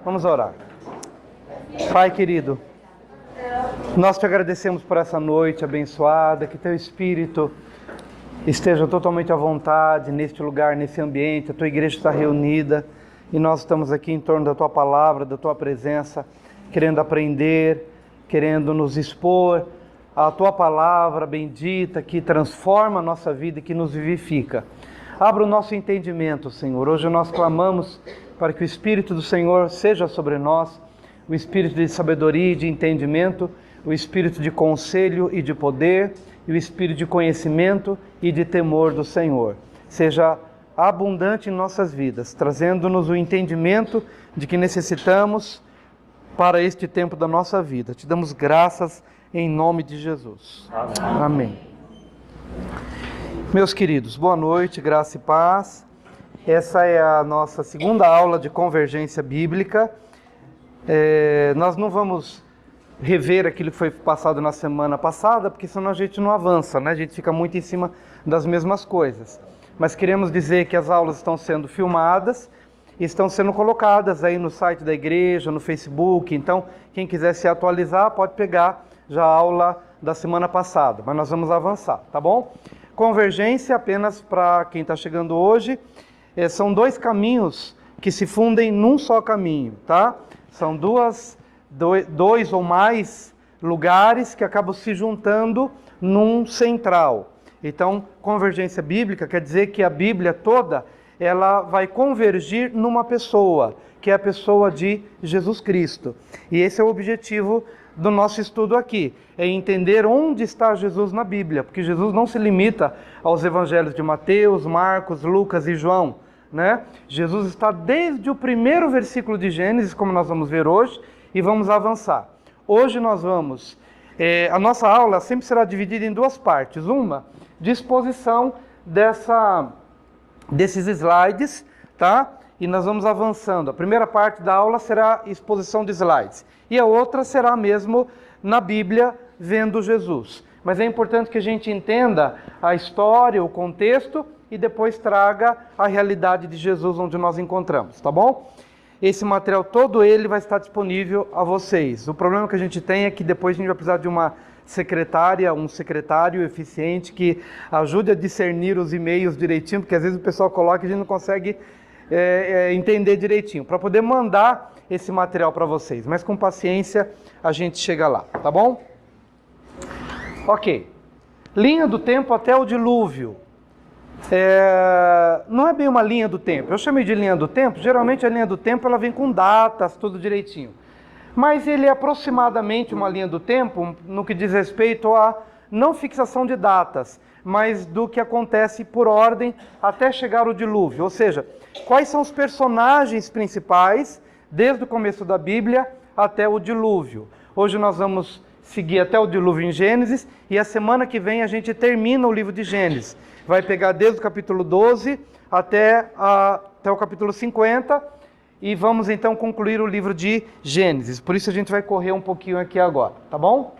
Vamos orar. Pai querido, nós te agradecemos por essa noite abençoada, que teu Espírito esteja totalmente à vontade neste lugar, nesse ambiente. A tua igreja está reunida e nós estamos aqui em torno da tua palavra, da tua presença, querendo aprender, querendo nos expor à tua palavra bendita que transforma a nossa vida e que nos vivifica. Abra o nosso entendimento, Senhor. Hoje nós clamamos para que o Espírito do Senhor seja sobre nós, o Espírito de sabedoria e de entendimento, o Espírito de conselho e de poder, e o Espírito de conhecimento e de temor do Senhor. Seja abundante em nossas vidas, trazendo-nos o entendimento de que necessitamos para este tempo da nossa vida. Te damos graças em nome de Jesus. Amém. Amém. Meus queridos, boa noite, graça e paz. Essa é a nossa segunda aula de convergência bíblica. Nós não vamos rever aquilo que foi passado na semana passada, porque senão a gente não avança, né? A gente fica muito em cima das mesmas coisas. Mas queremos dizer que as aulas estão sendo filmadas e estão sendo colocadas aí no site da igreja, no Facebook. Então, quem quiser se atualizar pode pegar já a aula da semana passada, mas nós vamos avançar, tá bom? Convergência, apenas para quem está chegando hoje, são dois caminhos que se fundem num só caminho, tá? São dois ou mais lugares que acabam se juntando num central. Então, convergência bíblica quer dizer que a Bíblia toda, ela vai convergir numa pessoa, que é a pessoa de Jesus Cristo. E esse é o objetivo do nosso estudo aqui, é entender onde está Jesus na Bíblia, porque Jesus não se limita aos evangelhos de Mateus, Marcos, Lucas e João, né? Jesus está desde o primeiro versículo de Gênesis, como nós vamos ver hoje, e vamos avançar. Hoje nós vamos, a nossa aula sempre será dividida em duas partes. Uma, de exposição desses slides, tá? E nós vamos avançando. A primeira parte da aula será exposição de slides. E a outra será mesmo na Bíblia, vendo Jesus. Mas é importante que a gente entenda a história, o contexto, e depois traga a realidade de Jesus onde nós encontramos, tá bom? Esse material todo ele vai estar disponível a vocês. O problema que a gente tem é que depois a gente vai precisar de uma secretária, um secretário eficiente que ajude a discernir os e-mails direitinho, porque às vezes o pessoal coloca e a gente não consegue entender direitinho, para poder mandar esse material para vocês. Mas com paciência a gente chega lá, tá bom? Ok. Linha do tempo até o dilúvio. Não é bem uma linha do tempo. Eu chamei de linha do tempo. Geralmente a linha do tempo ela vem com datas, tudo direitinho. Mas ele é aproximadamente uma linha do tempo no que diz respeito a não fixação de datas, mas do que acontece por ordem até chegar o dilúvio. Ou seja, quais são os personagens principais desde o começo da Bíblia até o dilúvio. Hoje nós vamos seguir até o dilúvio em Gênesis e a semana que vem a gente termina o livro de Gênesis. Vai pegar desde o capítulo 12 até o capítulo 50 e vamos então concluir o livro de Gênesis. Por isso a gente vai correr um pouquinho aqui agora, tá bom?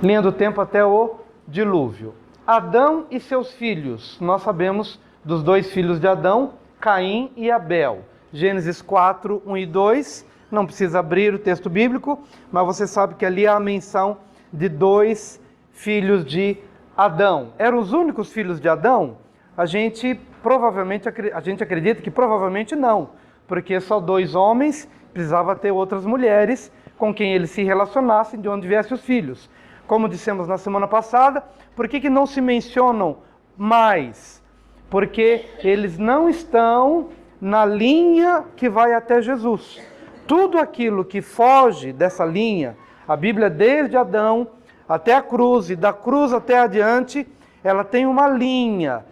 Linha do tempo até o dilúvio. Adão e seus filhos. Nós sabemos dos dois filhos de Adão, Caim e Abel. Gênesis 4, 1 e 2. Não precisa abrir o texto bíblico, mas você sabe que ali há a menção de dois filhos de Adão. Eram os únicos filhos de Adão? A gente acredita que provavelmente não, porque só dois homens precisava ter outras mulheres com quem eles se relacionassem, de onde viessem os filhos. Como dissemos na semana passada, por que não se mencionam mais? Porque eles não estão na linha que vai até Jesus. Tudo aquilo que foge dessa linha, a Bíblia desde Adão até a cruz e da cruz até adiante, ela tem uma linha.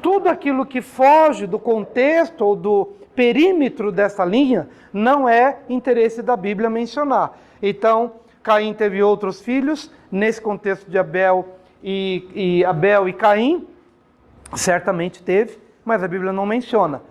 Tudo aquilo que foge do contexto ou do perímetro dessa linha não é interesse da Bíblia mencionar. Então, Caim teve outros filhos, nesse contexto de Abel e Caim, certamente teve, mas a Bíblia não menciona,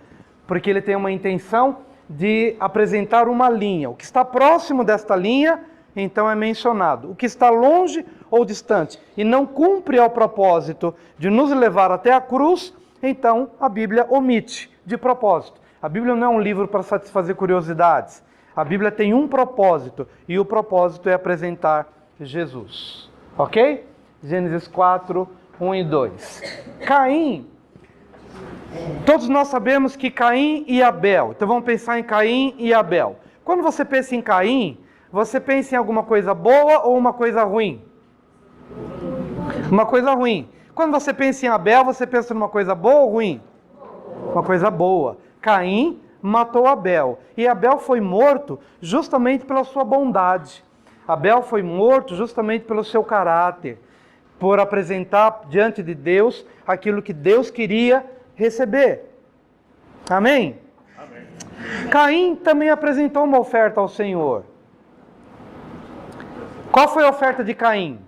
porque ele tem uma intenção de apresentar uma linha. O que está próximo desta linha então é mencionado. O que está longe ou distante e não cumpre ao propósito de nos levar até a cruz, então a Bíblia omite de propósito. A Bíblia não é um livro para satisfazer curiosidades. A Bíblia tem um propósito, e o propósito é apresentar Jesus. Ok? Gênesis 4, 1 e 2. Caim. Todos nós sabemos que Caim e Abel. Então vamos pensar em Caim e Abel. Quando você pensa em Caim, você pensa em alguma coisa boa ou uma coisa ruim? Uma coisa ruim. Quando você pensa em Abel, você pensa numa coisa boa ou ruim? Uma coisa boa. Caim matou Abel. E Abel foi morto justamente pela sua bondade. Abel foi morto justamente pelo seu caráter, por apresentar diante de Deus aquilo que Deus queria receber. Amém? Amém. Caim também apresentou uma oferta ao Senhor. Qual foi a oferta de Caim?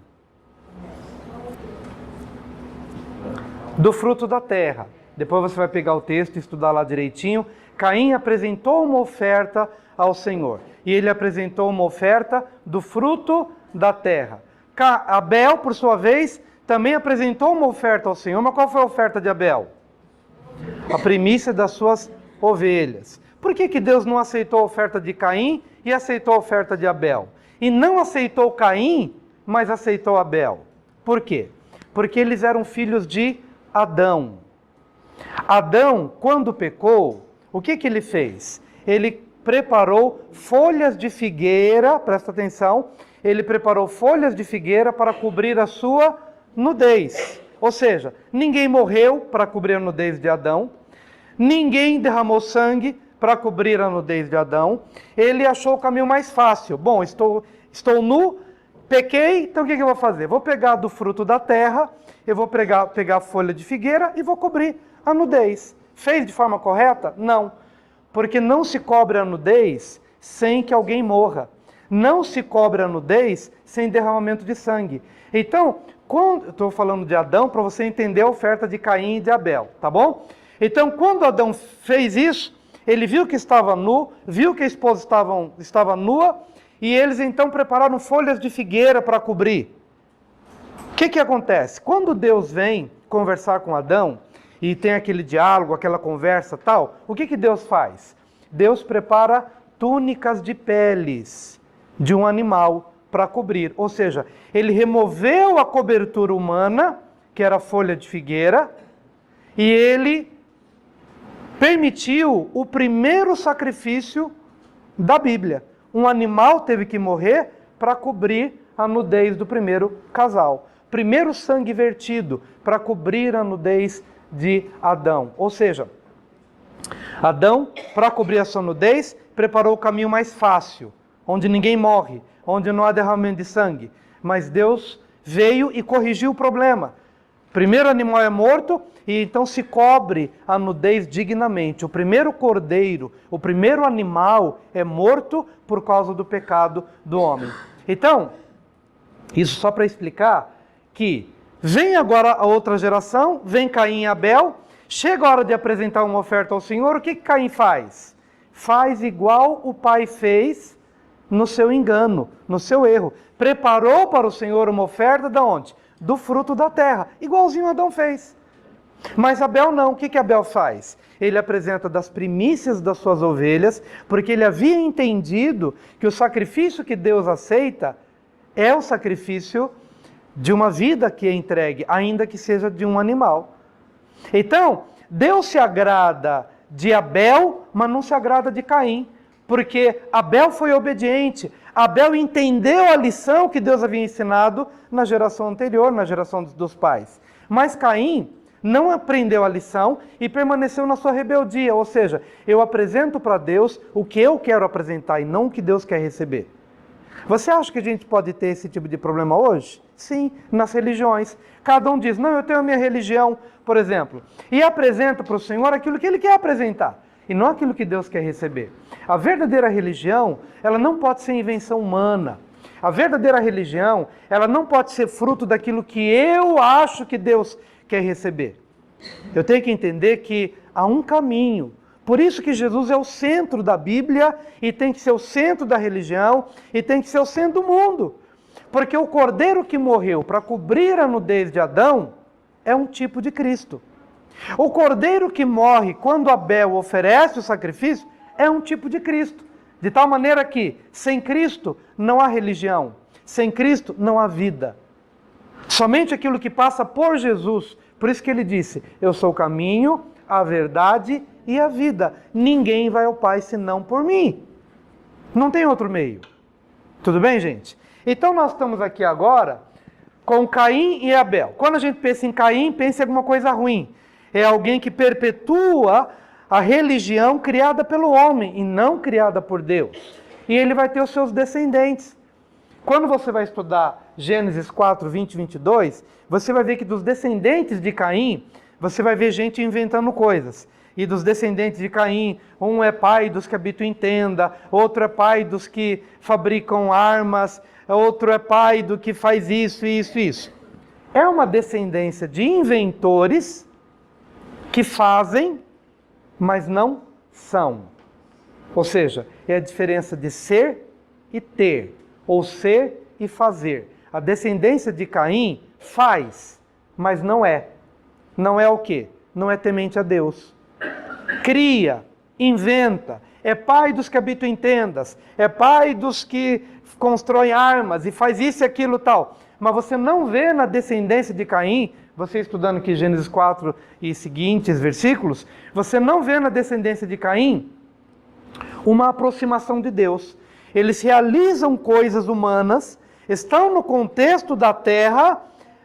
Do fruto da terra. Depois você vai pegar o texto e estudar lá direitinho. Caim apresentou uma oferta ao Senhor. E ele apresentou uma oferta do fruto da terra. Abel, por sua vez, também apresentou uma oferta ao Senhor. Mas qual foi a oferta de Abel? A primícia das suas ovelhas. Por que Deus não aceitou a oferta de Caim e aceitou a oferta de Abel? E não aceitou Caim, mas aceitou Abel. Por quê? Porque eles eram filhos de Adão. Adão, quando pecou, o que ele fez? Ele preparou folhas de figueira, presta atenção, ele preparou folhas de figueira para cobrir a sua nudez. Ou seja, ninguém morreu para cobrir a nudez de Adão, ninguém derramou sangue para cobrir a nudez de Adão. Ele achou o caminho mais fácil. Bom, estou nu, pequei, então o que eu vou fazer? Vou pegar do fruto da terra, eu vou pegar a folha de figueira e vou cobrir a nudez. Fez de forma correta? Não. Porque não se cobre a nudez sem que alguém morra. Não se cobre a nudez sem derramamento de sangue. Então, quando estou falando de Adão, para você entender a oferta de Caim e de Abel, tá bom? Então, quando Adão fez isso, ele viu que estava nu, viu que a esposa estava nua, e eles então prepararam folhas de figueira para cobrir. O que acontece? Quando Deus vem conversar com Adão, e tem aquele diálogo, aquela conversa tal, o que Deus faz? Deus prepara túnicas de peles de um animal para cobrir. Ou seja, ele removeu a cobertura humana, que era a folha de figueira, e ele permitiu o primeiro sacrifício da Bíblia. Um animal teve que morrer para cobrir a nudez do primeiro casal. Primeiro sangue vertido para cobrir a nudez de Adão. Ou seja, Adão, para cobrir a sua nudez, preparou o caminho mais fácil, onde ninguém morre, onde não há derramamento de sangue. Mas Deus veio e corrigiu o problema. Primeiro animal é morto e então se cobre a nudez dignamente. O primeiro cordeiro, o primeiro animal é morto por causa do pecado do homem. Então, isso só para explicar que vem agora a outra geração, vem Caim e Abel, chega a hora de apresentar uma oferta ao Senhor, o que Caim faz? Faz igual o pai fez no seu engano, no seu erro. Preparou para o Senhor uma oferta de onde? Do fruto da terra, igualzinho Adão fez. Mas Abel não, o que Abel faz? Ele apresenta das primícias das suas ovelhas, porque ele havia entendido que o sacrifício que Deus aceita é o sacrifício de uma vida que é entregue, ainda que seja de um animal. Então, Deus se agrada de Abel, mas não se agrada de Caim, porque Abel foi obediente, Abel entendeu a lição que Deus havia ensinado na geração anterior, na geração dos pais. Mas Caim não aprendeu a lição e permaneceu na sua rebeldia, ou seja, eu apresento para Deus o que eu quero apresentar e não o que Deus quer receber. Você acha que a gente pode ter esse tipo de problema hoje? Sim, nas religiões. Cada um diz, não, eu tenho a minha religião, por exemplo, e apresenta para o Senhor aquilo que Ele quer apresentar, e não aquilo que Deus quer receber. A verdadeira religião, ela não pode ser invenção humana. A verdadeira religião, ela não pode ser fruto daquilo que eu acho que Deus quer receber. Eu tenho que entender que há um caminho Por isso que Jesus é o centro da Bíblia e tem que ser o centro da religião e tem que ser o centro do mundo. Porque o Cordeiro que morreu para cobrir a nudez de Adão é um tipo de Cristo. O Cordeiro que morre quando Abel oferece o sacrifício é um tipo de Cristo. De tal maneira que, sem Cristo, não há religião. Sem Cristo, não há vida. Somente aquilo que passa por Jesus. Por isso que ele disse, eu sou o caminho, a verdade e a vida. Ninguém vai ao Pai senão por mim. Não tem outro meio. Tudo bem, gente? Então nós estamos aqui agora com Caim e Abel. Quando a gente pensa em Caim, pensa em alguma coisa ruim. É alguém que perpetua a religião criada pelo homem e não criada por Deus. E ele vai ter os seus descendentes. Quando você vai estudar Gênesis 4, 20 e 22, você vai ver que dos descendentes de Caim, você vai ver gente inventando coisas. E dos descendentes de Caim, um é pai dos que habitam em tenda, outro é pai dos que fabricam armas, outro é pai do que faz isso, isso, isso. É uma descendência de inventores que fazem, mas não são. Ou seja, é a diferença de ser e ter, ou ser e fazer. A descendência de Caim faz, mas não é. Não é o quê? Não é temente a Deus. Cria, inventa, é pai dos que habitam em tendas, é pai dos que constroem armas e faz isso e aquilo tal. Mas você não vê na descendência de Caim, você estudando aqui Gênesis 4 e seguintes versículos, você não vê na descendência de Caim uma aproximação de Deus. Eles realizam coisas humanas, estão no contexto da terra,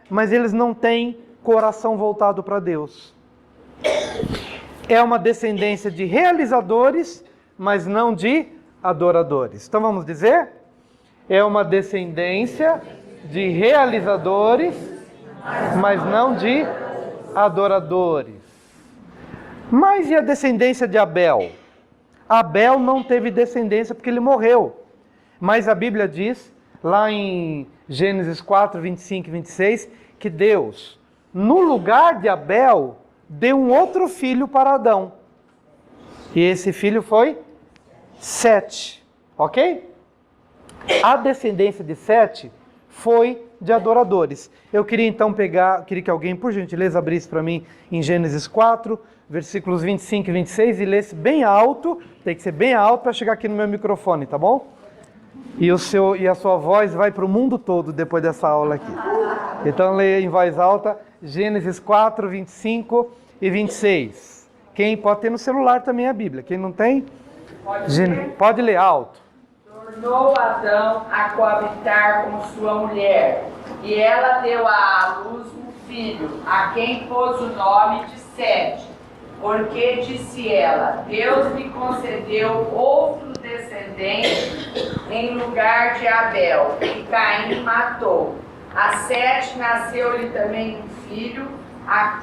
mas eles não têm coração voltado para Deus. É uma descendência de realizadores, mas não de adoradores. Então vamos dizer? É uma descendência de realizadores, mas não de adoradores. Mas e a descendência de Abel? Abel não teve descendência porque ele morreu. Mas a Bíblia diz, lá em Gênesis 4, 25 e 26, que Deus, no lugar de Abel, deu um outro filho para Adão. E esse filho foi Sete. Ok? A descendência de Sete foi de adoradores. Eu queria então queria que alguém, por gentileza, abrisse para mim em Gênesis 4, versículos 25 e 26 e lesse bem alto, tem que ser bem alto para chegar aqui no meu microfone, tá bom? E a sua voz vai para o mundo todo depois dessa aula aqui. Então leia em voz alta, Gênesis 4, 25 e 26. Quem pode ter no celular também a Bíblia, quem não tem, pode ler alto. Tornou Adão a coabitar com sua mulher, e ela deu à luz um filho, a quem pôs o nome de Sete, porque disse ela, Deus me concedeu outro descendente em lugar de Abel, e Caim matou. A Sete nasceu-lhe também um filho,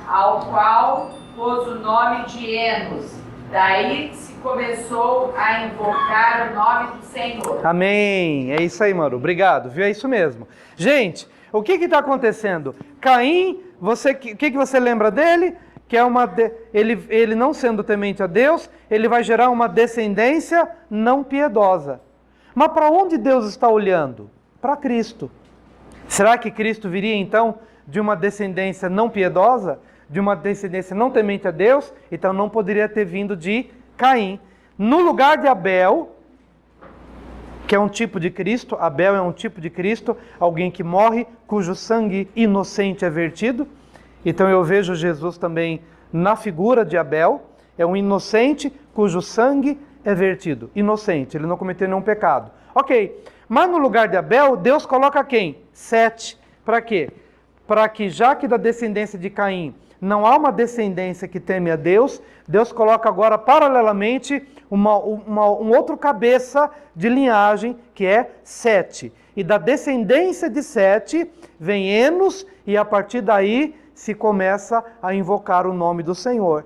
ao qual pôs o nome de Enos. Daí se começou a invocar o nome do Senhor. Amém. É isso aí, Maru. Obrigado. Viu? É isso mesmo. Gente, o que está acontecendo? Caim, o que você lembra dele? Que é ele não sendo temente a Deus, ele vai gerar uma descendência não piedosa. Mas para onde Deus está olhando? Para Cristo. Será que Cristo viria então de uma descendência não piedosa? De uma descendência não temente a Deus? Então não poderia ter vindo de Caim. No lugar de Abel, que é um tipo de Cristo, Abel é um tipo de Cristo, alguém que morre, cujo sangue inocente é vertido. Então eu vejo Jesus também na figura de Abel, é um inocente cujo sangue é vertido. Inocente, ele não cometeu nenhum pecado. Ok, mas no lugar de Abel, Deus coloca quem? Sete. Para quê? Para que, já que da descendência de Caim não há uma descendência que teme a Deus, Deus coloca agora paralelamente um outro cabeça de linhagem, que é Sete. E da descendência de Sete vem Enos, e a partir daí se começa a invocar o nome do Senhor.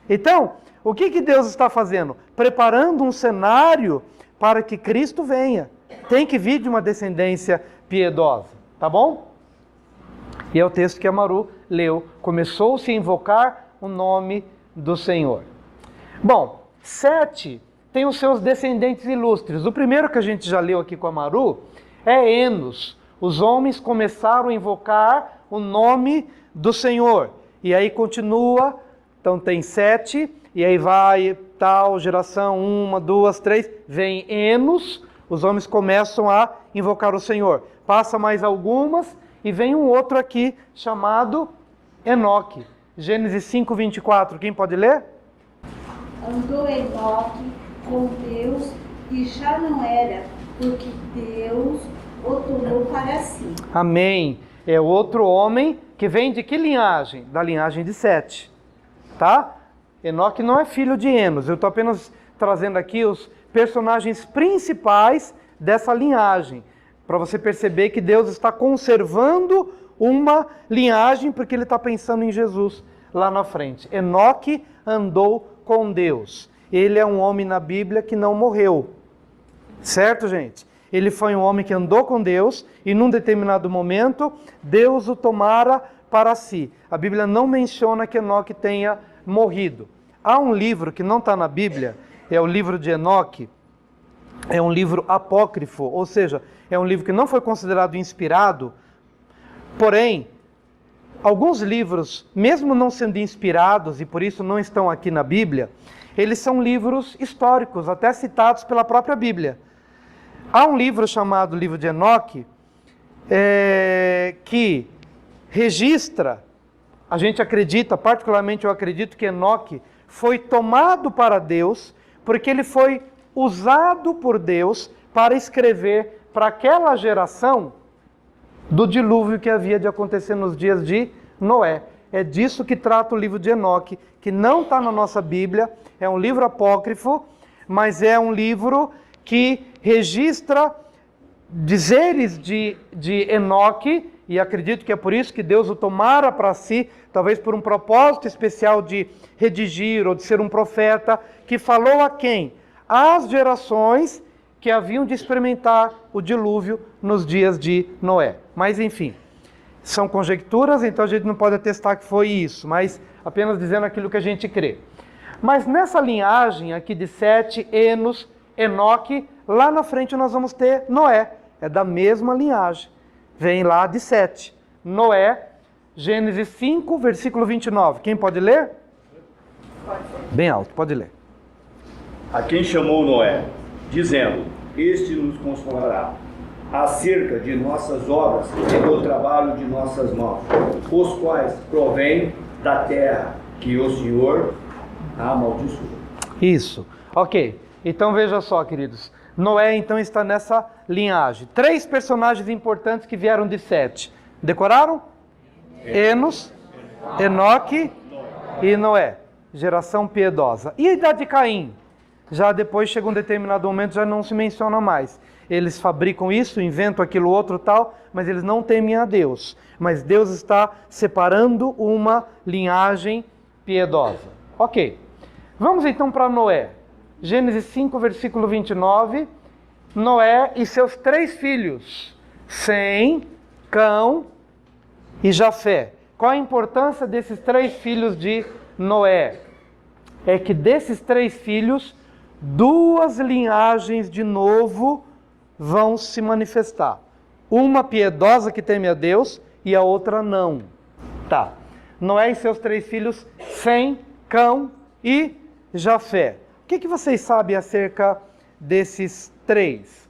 Então, o que Deus está fazendo? Preparando um cenário para que Cristo venha. Tem que vir de uma descendência piedosa, tá bom? E é o texto que a Maru leu. Começou-se a invocar o nome do Senhor. Bom, Sete tem os seus descendentes ilustres. O primeiro que a gente já leu aqui com a Maru é Enos. Os homens começaram a invocar o nome do Senhor. E aí continua, então tem Sete, e aí vai tal geração, 1, 2, 3, vem Enos, os homens começam a invocar o Senhor. Passa mais algumas e vem um outro aqui chamado Enoque. Gênesis 5, 24, quem pode ler? Andou Enoque com Deus e já não era, porque Deus o tomou para si. Amém. É outro homem que vem de que linhagem? Da linhagem de Sete. Tá? Enoque não é filho de Enos. Eu estou apenas trazendo aqui os personagens principais dessa linhagem. Para você perceber que Deus está conservando uma linhagem porque Ele está pensando em Jesus lá na frente. Enoque andou com Deus. Ele é um homem na Bíblia que não morreu. Certo, gente? Ele foi um homem que andou com Deus e num determinado momento Deus o tomara para si. A Bíblia não menciona que Enoque tenha morrido. Há um livro que não está na Bíblia, é o livro de Enoque. É um livro apócrifo, ou seja, é um livro que não foi considerado inspirado. Porém, alguns livros, mesmo não sendo inspirados e por isso não estão aqui na Bíblia, eles são livros históricos, até citados pela própria Bíblia. Há um livro chamado Livro de Enoque, que registra, a gente acredita, particularmente eu acredito que Enoque foi tomado para Deus, porque ele foi usado por Deus para escrever para aquela geração do dilúvio que havia de acontecer nos dias de Noé. É disso que trata o livro de Enoque, que não está na nossa Bíblia, é um livro apócrifo, mas é um livro que registra dizeres de Enoque, e acredito que é por isso que Deus o tomara para si, talvez por um propósito especial de redigir ou de ser um profeta, que falou a quem? Às gerações que haviam de experimentar o dilúvio nos dias de Noé. Mas enfim, são conjecturas, então a gente não pode atestar que foi isso, mas apenas dizendo aquilo que a gente crê. Mas nessa linhagem aqui de Sete, Enos, Enoque, lá na frente nós vamos ter Noé, é da mesma linhagem, vem lá de Sete. Noé, Gênesis 5, versículo 29, quem pode ler? Bem alto, pode ler. A quem chamou Noé, dizendo, este nos consolará acerca de nossas obras e do trabalho de nossas mãos, os quais provêm da terra que o Senhor amaldiçoou. Isso, ok. Então veja só, queridos, Noé então está nessa linhagem. 3 personagens importantes que vieram de Sete. Decoraram? Enos, Enoque e Noé. Geração piedosa. E a idade de Caim? Já depois chega um determinado momento, já não se menciona mais. Eles fabricam isso, inventam aquilo outro tal, mas eles não temem a Deus. Mas Deus está separando uma linhagem piedosa. Ok. Vamos então para Noé. Gênesis 5, versículo 29. Noé e seus 3 filhos, Sem, Cão e Jafé. Qual a importância desses 3 filhos de Noé? É que desses 3 filhos, 2 linhagens de novo vão se manifestar. Uma piedosa que teme a Deus e a outra não. Tá. Noé e seus 3 filhos, Sem, Cão e Jafé. O que vocês sabem acerca desses 3?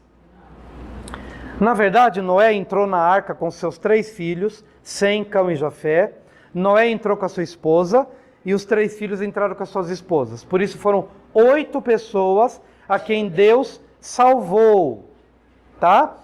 Na verdade, Noé entrou na arca com seus 3 filhos, Sem, Cão e Jafé. Noé entrou com a sua esposa e os 3 filhos entraram com as suas esposas. Por isso foram 8 pessoas a quem Deus salvou. Tá?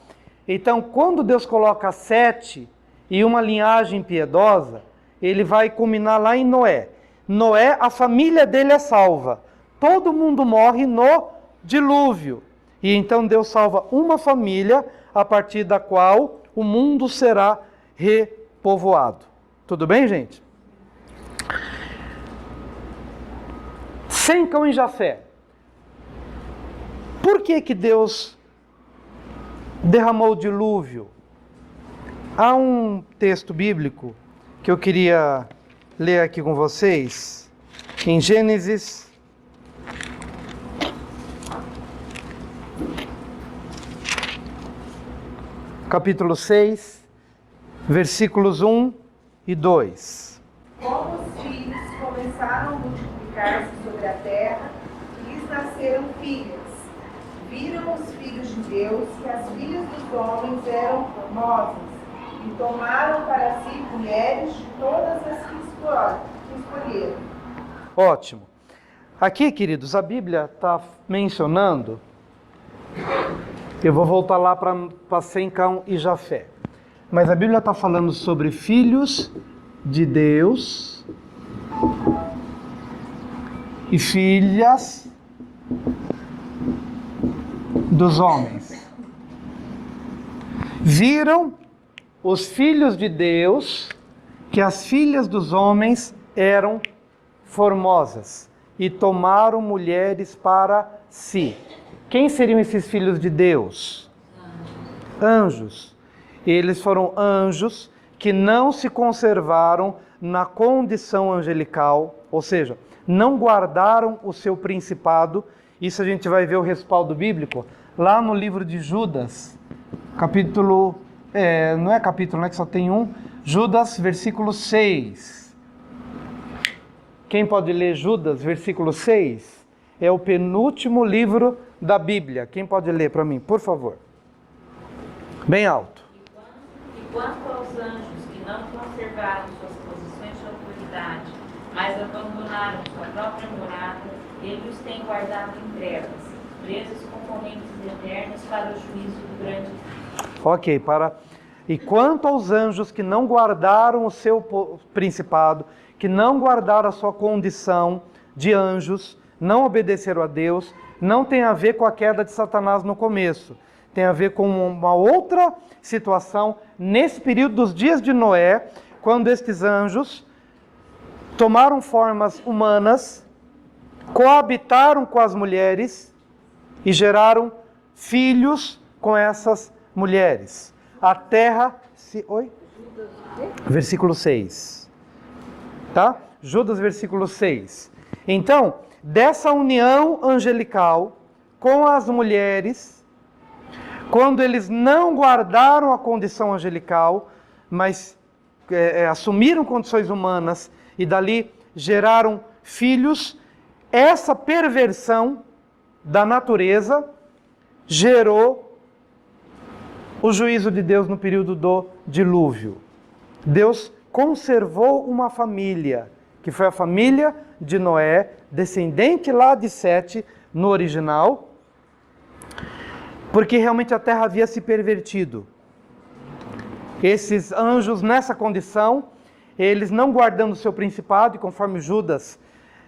Então, quando Deus coloca 7 e uma linhagem piedosa, ele vai culminar lá em Noé. Noé, a família dele é salva. Todo mundo morre no dilúvio. E então Deus salva uma família a partir da qual o mundo será repovoado. Tudo bem, gente? Sem, Cão e Jafé. Por que Deus derramou o dilúvio? Há um texto bíblico que eu queria ler aqui com vocês, em Gênesis capítulo 6, versículos 1 e 2. Como os filhos começaram a multiplicar-se sobre a terra, lhes nasceram filhas. Viram os filhos de Deus que as filhas dos homens eram formosas, e tomaram para si mulheres de todas as que escolheram. Ótimo. Aqui, queridos, a Bíblia está mencionando, eu vou voltar lá para Sem, Cão e Jafé, mas a Bíblia está falando sobre filhos de Deus e filhas dos homens. Viram os filhos de Deus que as filhas dos homens eram formosas e tomaram mulheres para si. Quem seriam esses filhos de Deus? Anjos. Eles foram anjos que não se conservaram na condição angelical, ou seja, não guardaram o seu principado. Isso a gente vai ver o respaldo bíblico lá no livro de Judas, capítulo, não é capítulo, né, que só tem um, Judas, versículo 6. Quem pode ler Judas, versículo 6? É o penúltimo livro da Bíblia. Quem pode ler para mim, por favor? Bem alto. E quanto aos anjos que não conservaram suas posições de autoridade, mas abandonaram sua própria morada, ele os tem guardado em trevas, presos com correntes eternas para o juízo do grande dia. Ok, E quanto aos anjos que não guardaram o seu principado, que não guardaram a sua condição de anjos, não obedeceram a Deus, não tem a ver com a queda de Satanás no começo. Tem a ver com uma outra situação nesse período dos dias de Noé, quando estes anjos tomaram formas humanas, coabitaram com as mulheres e geraram filhos com essas mulheres. A terra se... Oi? Versículo 6. Tá? Judas, versículo 6. Então, dessa união angelical com as mulheres, quando eles não guardaram a condição angelical, mas assumiram condições humanas e dali geraram filhos, essa perversão da natureza gerou o juízo de Deus no período do dilúvio. Deus conservou uma família, que foi a família de Noé, descendente lá de Sete, no original, porque realmente a terra havia se pervertido. Esses anjos nessa condição, eles não guardando o seu principado, e conforme Judas,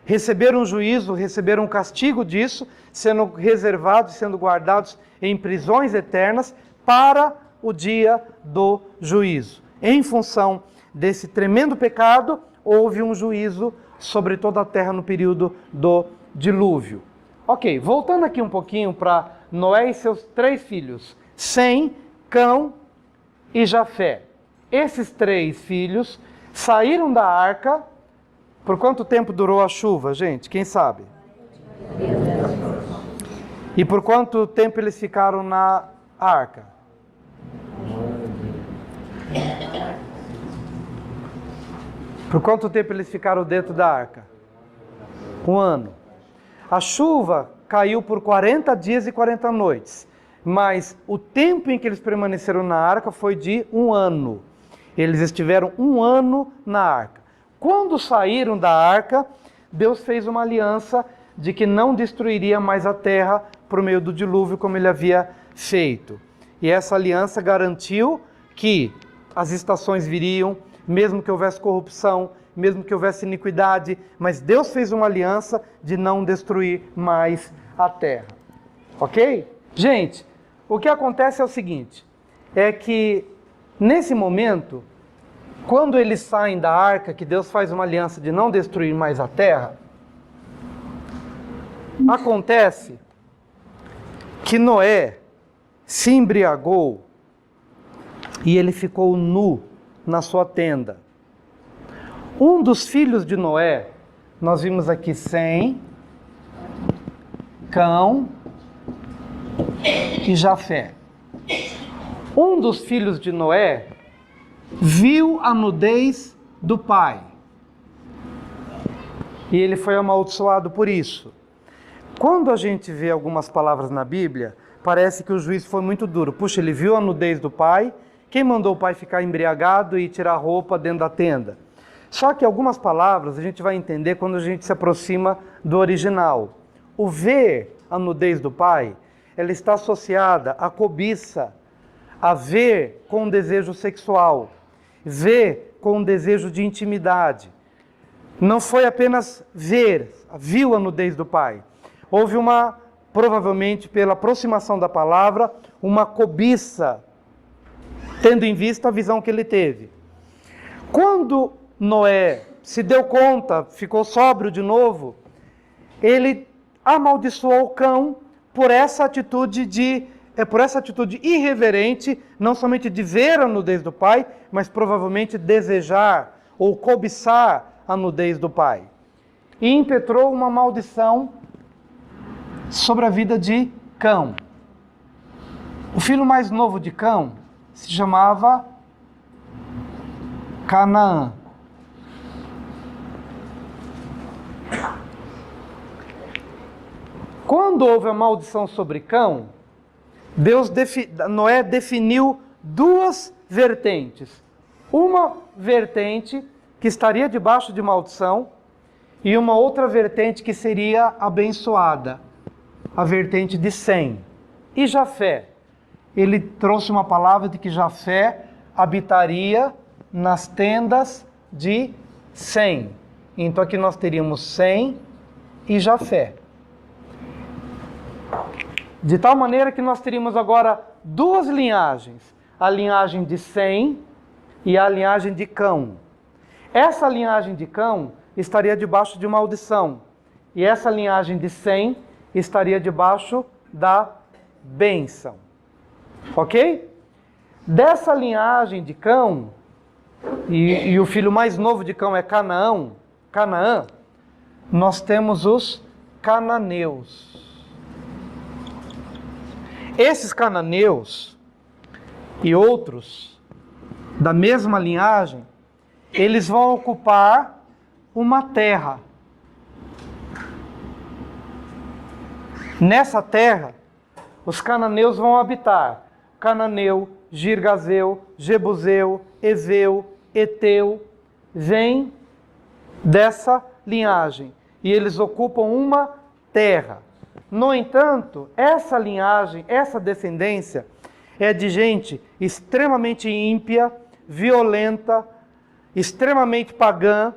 receberam juízo, receberam castigo disso, sendo reservados, sendo guardados em prisões eternas para o dia do juízo. Em função desse tremendo pecado, houve um juízo sobre toda a terra no período do dilúvio. Ok, voltando aqui um pouquinho para Noé e seus 3 filhos, Sem, Cão e Jafé. Esses 3 filhos saíram da arca. Por quanto tempo durou a chuva, gente? Quem sabe? E por quanto tempo eles ficaram na arca? Por quanto tempo eles ficaram dentro da arca? 1 ano. A chuva caiu por 40 dias e 40 noites, mas o tempo em que eles permaneceram na arca foi de 1 ano. Eles estiveram 1 ano na arca. Quando saíram da arca, Deus fez uma aliança de que não destruiria mais a terra por meio do dilúvio como ele havia feito. E essa aliança garantiu que as estações viriam, mesmo que houvesse corrupção, mesmo que houvesse iniquidade, mas Deus fez uma aliança de não destruir mais a terra. Ok? Gente, o que acontece é o seguinte, é que nesse momento, quando eles saem da arca, que Deus faz uma aliança de não destruir mais a terra, acontece que Noé se embriagou e ele ficou nu na sua tenda. Um dos filhos de Noé, nós vimos aqui Sem, Cão e Jafé. Um dos filhos de Noé viu a nudez do pai. E ele foi amaldiçoado por isso. Quando a gente vê algumas palavras na Bíblia, parece que o juízo foi muito duro. Puxa, ele viu a nudez do pai. Quem mandou o pai ficar embriagado e tirar a roupa dentro da tenda? Só que algumas palavras a gente vai entender quando a gente se aproxima do original. O ver a nudez do pai, ela está associada à cobiça, a ver com desejo sexual, ver com desejo de intimidade. Não foi apenas ver, viu a nudez do pai. Houve provavelmente pela aproximação da palavra, uma cobiça, tendo em vista a visão que ele teve. Quando Noé se deu conta, ficou sóbrio de novo, ele amaldiçoou o cão por essa atitude irreverente, não somente de ver a nudez do pai, mas provavelmente desejar ou cobiçar a nudez do pai. E impetrou uma maldição sobre a vida de Cão. O filho mais novo de Cão se chamava Canaã. Quando houve a maldição sobre Cão, Noé definiu duas vertentes. Uma vertente que estaria debaixo de maldição e uma outra vertente que seria abençoada, a vertente de Sem. E Jafé, ele trouxe uma palavra de que Jafé habitaria nas tendas de Sem. Então aqui nós teríamos Sem e Jafé. De tal maneira que nós teríamos agora duas linhagens, a linhagem de Sem e a linhagem de Cão. Essa linhagem de Cão estaria debaixo de maldição, e essa linhagem de Sem estaria debaixo da bênção. Ok? Dessa linhagem de Cão, e o filho mais novo de Cão é Canaã, nós temos os cananeus. Esses cananeus e outros da mesma linhagem, eles vão ocupar uma terra. Nessa terra, os cananeus vão habitar. Cananeu, Girgazeu, Jebuseu, Eveu, Eteu, vem dessa linhagem. E eles ocupam uma terra. No entanto, essa linhagem, essa descendência, é de gente extremamente ímpia, violenta, extremamente pagã,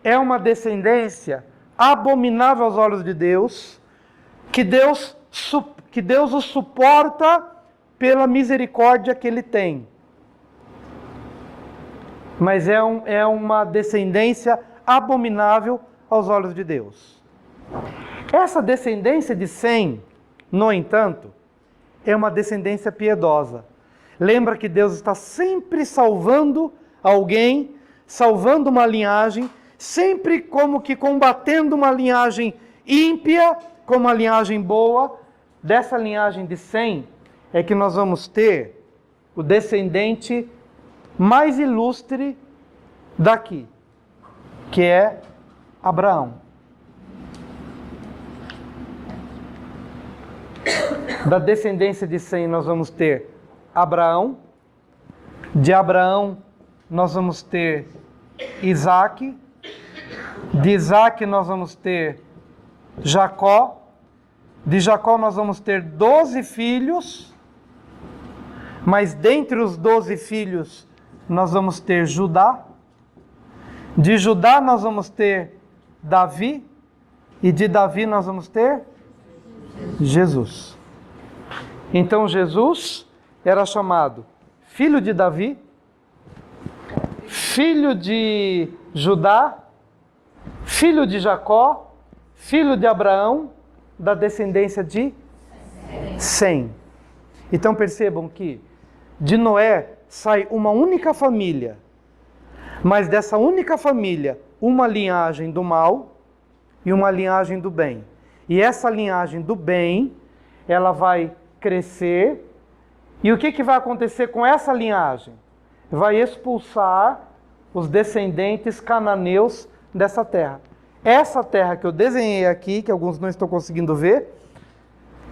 é uma descendência abominável aos olhos de Deus, que Deus o suporta pela misericórdia que Ele tem. Mas é uma descendência abominável aos olhos de Deus. Essa descendência de Sem, no entanto, é uma descendência piedosa. Lembra que Deus está sempre salvando alguém, salvando uma linhagem, sempre como que combatendo uma linhagem ímpia com uma linhagem boa. Dessa linhagem de Sem é que nós vamos ter o descendente mais ilustre daqui, que é Abraão. Da descendência de Sem nós vamos ter Abraão. De Abraão nós vamos ter Isaac. De Isaac nós vamos ter Jacó. De Jacó nós vamos ter 12 filhos. Mas dentre os 12 filhos nós vamos ter Judá. De Judá nós vamos ter Davi. E de Davi nós vamos ter Jesus. Então Jesus era chamado filho de Davi, filho de Judá, filho de Jacó, filho de Abraão, da descendência de Sem. Então percebam que de Noé sai uma única família, mas dessa única família, uma linhagem do mal e uma linhagem do bem. E essa linhagem do bem, ela vai crescer E o que vai acontecer com essa linhagem? Vai expulsar os descendentes cananeus dessa terra. Essa terra que eu desenhei aqui, que alguns não estão conseguindo ver,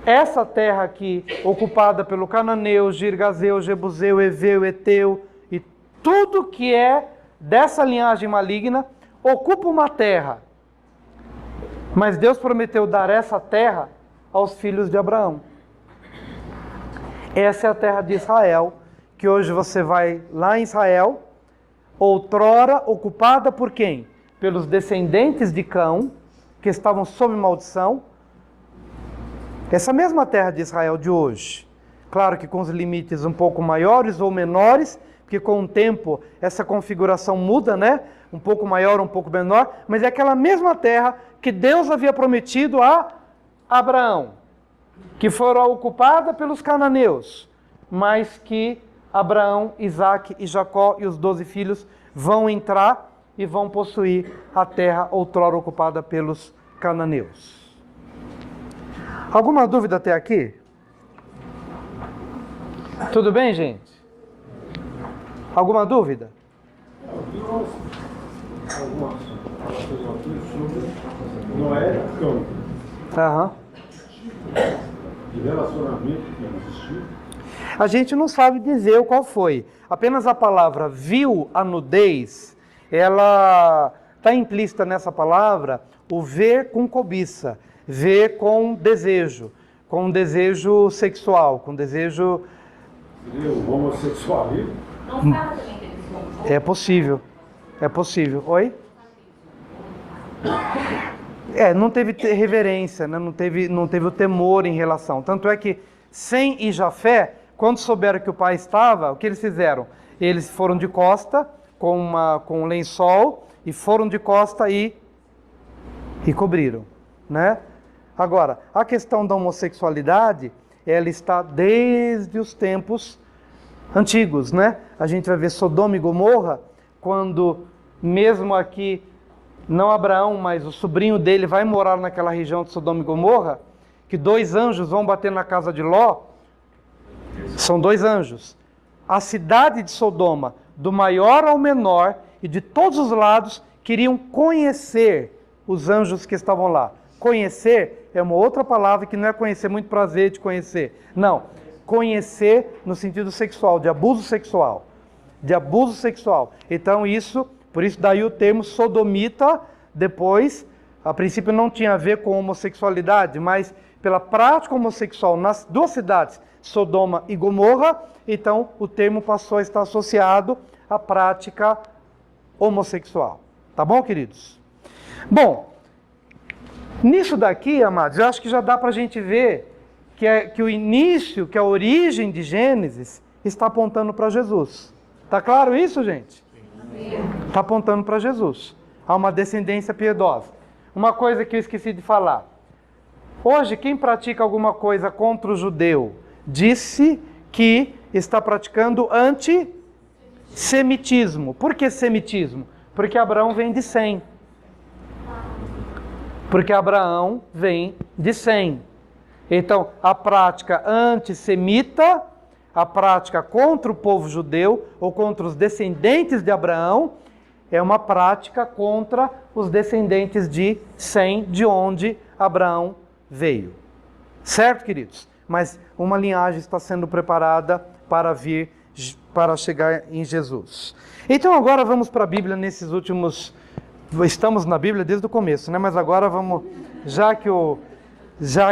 essa terra aqui, ocupada pelo cananeu, girgazeu, jebuseu, eveu, eteu e tudo que é dessa linhagem maligna, ocupa uma terra. Mas Deus prometeu dar essa terra aos filhos de Abraão. Essa é a terra de Israel, que hoje você vai lá em Israel, outrora ocupada por quem? Pelos descendentes de Cão, que estavam sob maldição. Essa mesma terra de Israel de hoje, claro que com os limites um pouco maiores ou menores, porque com o tempo essa configuração muda, né? Um pouco maior, um pouco menor, mas é aquela mesma terra que Deus havia prometido a Abraão, que fora ocupada pelos cananeus, mas que Abraão, Isaque e Jacó e os 12 filhos vão entrar e vão possuir a terra outrora ocupada pelos cananeus. Alguma dúvida até aqui? Tudo bem, gente? Alguma dúvida? Algumas aqui sobre Noé e Cão. Aham. De relacionamento que existiu. A gente não sabe dizer qual foi. Apenas a palavra viu a nudez, ela está implícita nessa palavra o ver com cobiça, ver com desejo sexual, com desejo... Seria o homossexualismo? Não fala também que eles vão. É possível. Oi? Não teve reverência, né? não teve o temor em relação. Tanto é que Sem e Jafé, quando souberam que o pai estava, o que eles fizeram? Eles foram de costa com um lençol e foram de costa e cobriram, né? Agora, a questão da homossexualidade, ela está desde os tempos antigos, né? A gente vai ver Sodoma e Gomorra, quando mesmo aqui, não Abraão, mas o sobrinho dele vai morar naquela região de Sodoma e Gomorra, que 2 anjos vão bater na casa de Ló. São 2 anjos. A cidade de Sodoma, do maior ao menor e de todos os lados, queriam conhecer os anjos que estavam lá. Conhecer é uma outra palavra que não é conhecer muito prazer de conhecer. Não, conhecer no sentido sexual, de abuso sexual. De abuso sexual. Então por isso daí o termo sodomita, depois, a princípio não tinha a ver com homossexualidade, mas pela prática homossexual nas 2 cidades, Sodoma e Gomorra, então o termo passou a estar associado à prática homossexual. Tá bom, queridos? Bom, nisso daqui, amados, eu acho que já dá para a gente ver que o início, que a origem de Gênesis está apontando para Jesus. Tá claro isso, gente? Está apontando para Jesus. Há uma descendência piedosa. Uma coisa que eu esqueci de falar. Hoje, quem pratica alguma coisa contra o judeu, disse que está praticando antissemitismo. Por que semitismo? Porque Abraão vem de Sem. Então, a prática antissemita, a prática contra o povo judeu ou contra os descendentes de Abraão, é uma prática contra os descendentes de Sem, de onde Abraão veio. Certo, queridos? Mas uma linhagem está sendo preparada para chegar em Jesus. Então agora vamos para a Bíblia nesses últimos... Estamos na Bíblia desde o começo, né? Mas agora vamos... Já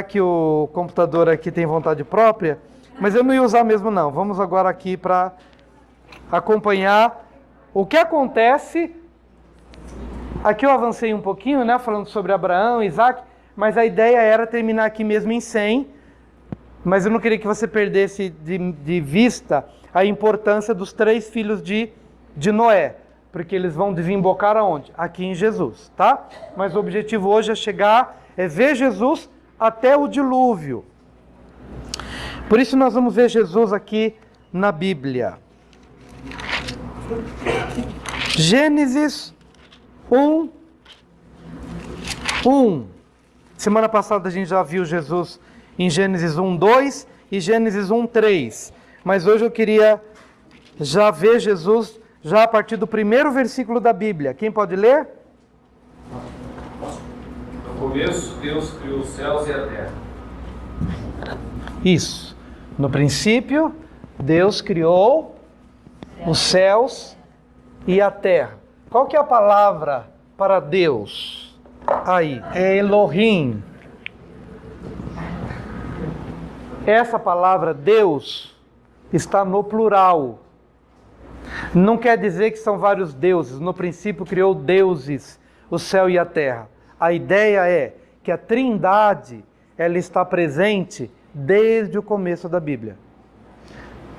que o computador aqui tem vontade própria, mas eu não ia usar mesmo não. Vamos agora aqui para acompanhar o que acontece. Aqui eu avancei um pouquinho, né? Falando sobre Abraão, Isaque, mas a ideia era terminar aqui mesmo em Sem, mas eu não queria que você perdesse de vista a importância dos 3 filhos de Noé, porque eles vão desembocar aonde? Aqui em Jesus, tá? Mas o objetivo hoje é ver Jesus até o dilúvio. Por isso nós vamos ver Jesus aqui na Bíblia. Gênesis 1:1. Semana passada a gente já viu Jesus em Gênesis 1:2 e Gênesis 1:3. mas hoje eu queria já ver Jesus já a partir do primeiro versículo da Bíblia. Quem pode ler? No começo, Deus criou os céus e a terra. Isso. No princípio, Deus criou os céus e a terra. Qual que é a palavra para Deus? Aí, é Elohim. Essa palavra Deus está no plural. Não quer dizer que são vários deuses. No princípio criou deuses, o céu e a terra. A ideia é que a Trindade, ela está presente desde o começo da Bíblia.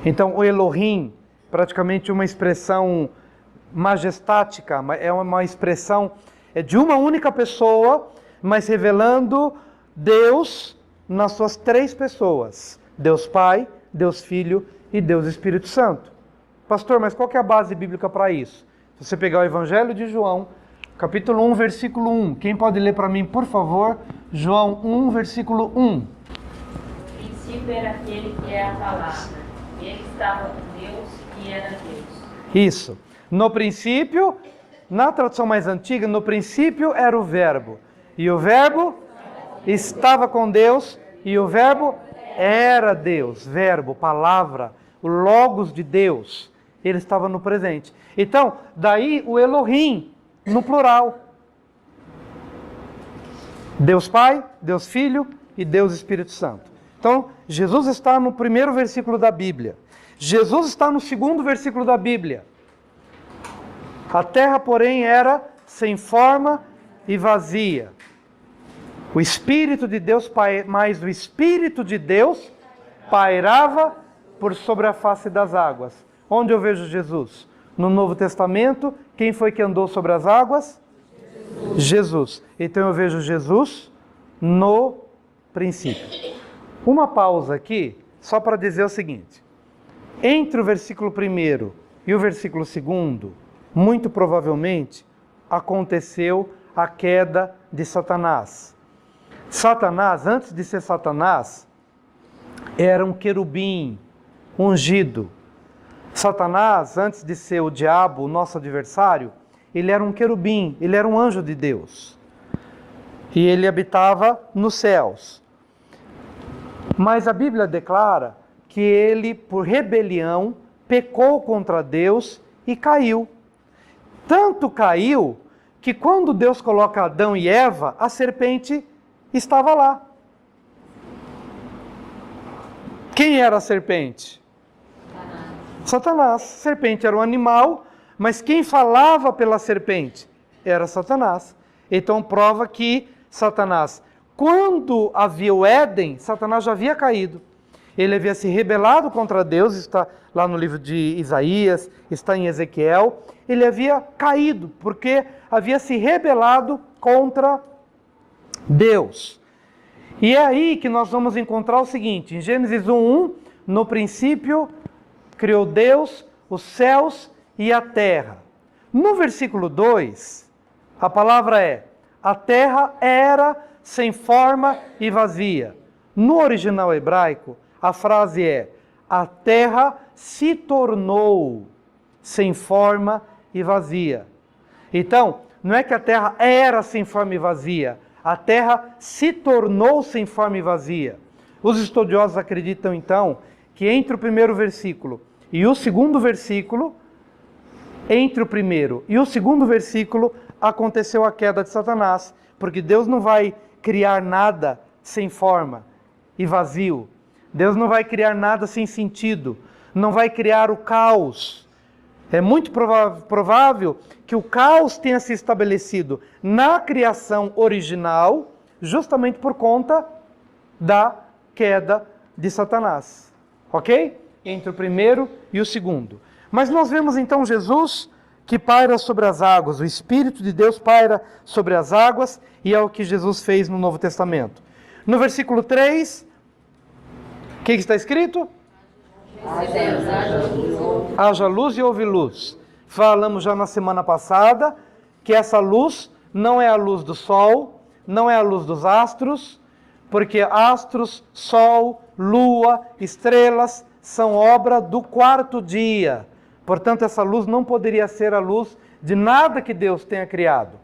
Então, o Elohim, praticamente uma expressão majestática, é uma expressão de uma única pessoa, mas revelando Deus nas suas três pessoas: Deus Pai, Deus Filho e Deus Espírito Santo. Pastor, mas qual que é a base bíblica para isso? Se você pegar o Evangelho de João, capítulo 1, versículo 1. Quem pode ler para mim, por favor? João 1, versículo 1. No princípio era aquele que é a palavra. Ele estava com Deus e era Deus. Isso. No princípio, na tradução mais antiga, no princípio era o verbo. E o verbo estava com Deus e o verbo era Deus. Verbo, palavra, o logos de Deus. Ele estava no presente. Então, daí o Elohim, no plural. Deus Pai, Deus Filho e Deus Espírito Santo. Então, Jesus está no primeiro versículo da Bíblia. Jesus está no segundo versículo da Bíblia. A terra, porém, era sem forma e vazia. O Espírito de Deus, mas o Espírito de Deus pairava por sobre a face das águas. Onde eu vejo Jesus? No Novo Testamento, quem foi que andou sobre as águas? Jesus. Então eu vejo Jesus no princípio. Uma pausa aqui, só para dizer o seguinte. Entre o versículo 1 e o versículo 2, muito provavelmente, aconteceu a queda de Satanás. Satanás, antes de ser Satanás, era um querubim ungido. Satanás, antes de ser o diabo, o nosso adversário, ele era um querubim, ele era um anjo de Deus. E ele habitava nos céus. Mas a Bíblia declara que ele, por rebelião, pecou contra Deus e caiu. Tanto caiu que quando Deus coloca Adão e Eva, a serpente estava lá. Quem era a serpente? Satanás. Serpente era um animal, mas quem falava pela serpente era Satanás. Então prova que Satanás, quando havia o Éden, Satanás já havia caído. Ele havia se rebelado contra Deus, está lá no livro de Isaías, está em Ezequiel. Ele havia caído, porque havia se rebelado contra Deus. E é aí que nós vamos encontrar o seguinte, em Gênesis 1:1, no princípio criou Deus os céus e a terra. No versículo 2, a palavra é: a terra era sem forma e vazia. No original hebraico, a frase é: a terra se tornou sem forma e vazia. Então, não é que a terra era sem forma e vazia, a terra se tornou sem forma e vazia. Os estudiosos acreditam então que entre o primeiro versículo e o segundo versículo, entre o primeiro e o segundo versículo, aconteceu a queda de Satanás, porque Deus não vai criar nada sem forma e vazio. Deus não vai criar nada sem sentido, não vai criar o caos. É muito provável que o caos tenha se estabelecido na criação original, justamente por conta da queda de Satanás. Ok? Entre o primeiro e o segundo. Mas nós vemos então Jesus que paira sobre as águas, o Espírito de Deus paira sobre as águas, e é o que Jesus fez no Novo Testamento. No versículo 3, o que está escrito? Haja luz e houve luz. Falamos já na semana passada que essa luz não é a luz do sol, não é a luz dos astros, porque astros, sol, lua, estrelas são obra do quarto dia. Portanto, essa luz não poderia ser a luz de nada que Deus tenha criado.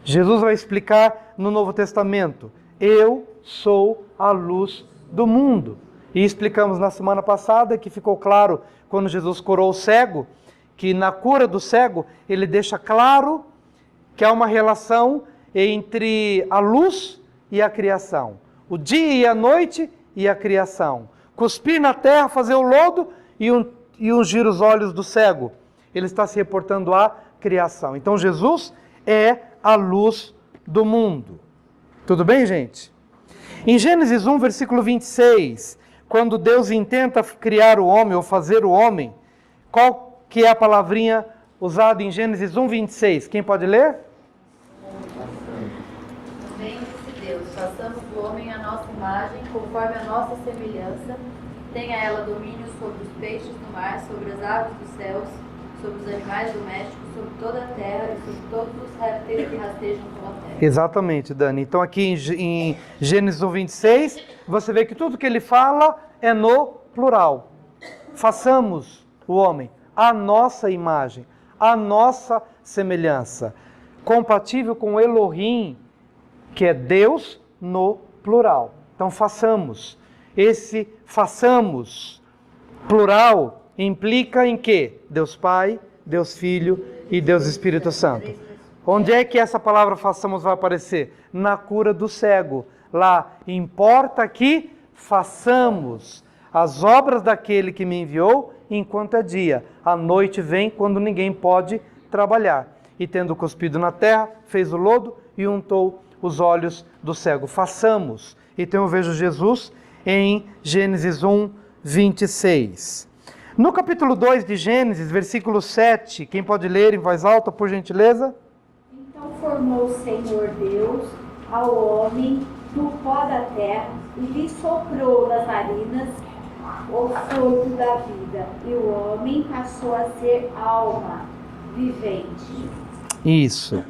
Jesus vai explicar no Novo Testamento: eu sou a luz do mundo. E explicamos na semana passada, que ficou claro quando Jesus curou o cego, que na cura do cego ele deixa claro que há uma relação entre a luz e a criação. O dia e a noite e a criação. Cuspir na terra, fazer o lodo e ungir os olhos do cego. Ele está se reportando à criação. Então Jesus é a luz do mundo. Tudo bem, gente? Em Gênesis 1, versículo 26, quando Deus intenta criar o homem ou fazer o homem, qual que é a palavrinha usada em Gênesis 1, 26? Quem pode ler? Também disse Deus: façamos o homem à nossa imagem, conforme a nossa semelhança. Tenha ela domínio sobre os peixes do mar, sobre as aves dos céus, sobre os animais domésticos, sobre toda a terra e sobre todos os répteis que rastejam pela terra. Exatamente, Dani. Então aqui em Gênesis 1, 26, você vê que tudo que ele fala é no plural. Façamos o homem à nossa imagem, à nossa semelhança. Compatível com Elohim, que é Deus no plural. Então façamos. Esse façamos plural implica em quê? Deus Pai, Deus Filho e Deus Espírito Santo. Onde é que essa palavra façamos vai aparecer? Na cura do cego. Lá, importa que façamos as obras daquele que me enviou enquanto é dia. A noite vem quando ninguém pode trabalhar. E tendo cuspido na terra, fez o lodo e untou os olhos do cego. Façamos. Então eu vejo Jesus em Gênesis 1, 26. No capítulo 2 de Gênesis, versículo 7, quem pode ler em voz alta, por gentileza? Então formou o Senhor Deus ao homem do pó da terra e lhe soprou nas narinas o fôlego da vida, e o homem passou a ser alma vivente. Isso.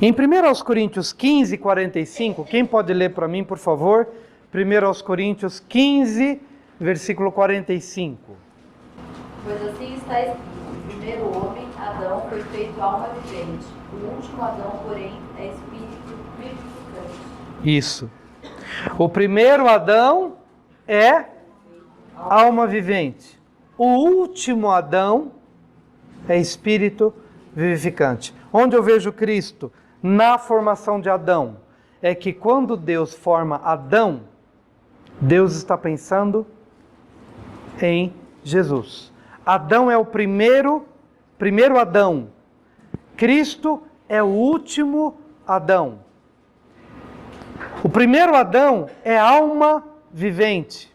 Em 1 Coríntios 15, 45, quem pode ler para mim, por favor? 1 Coríntios 15, versículo 45. Pois assim está escrito: o primeiro homem, Adão, foi feito alma vivente. O último Adão, porém, é espírito vivificante. Isso. O primeiro Adão é alma vivente. O último Adão é espírito vivificante. Onde eu vejo Cristo na formação de Adão é que quando Deus forma Adão, Deus está pensando em Jesus. Adão é o primeiro Adão. Cristo é o último Adão. O primeiro Adão é alma vivente.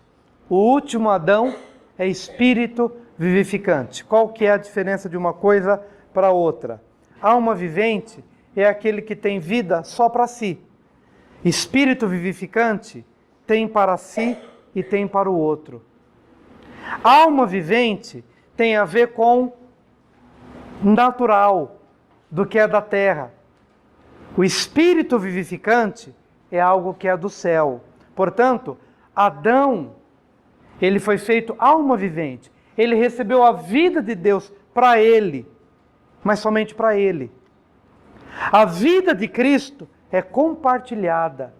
O último Adão é espírito vivificante. Qual que é a diferença de uma coisa para outra? Alma vivente é aquele que tem vida só para si. Espírito vivificante tem para si e tem para o outro. Alma vivente tem a ver com natural, do que é da terra. O espírito vivificante é algo que é do céu. Portanto, Adão, ele foi feito alma vivente. Ele recebeu a vida de Deus para ele, mas somente para ele. A vida de Cristo é compartilhada.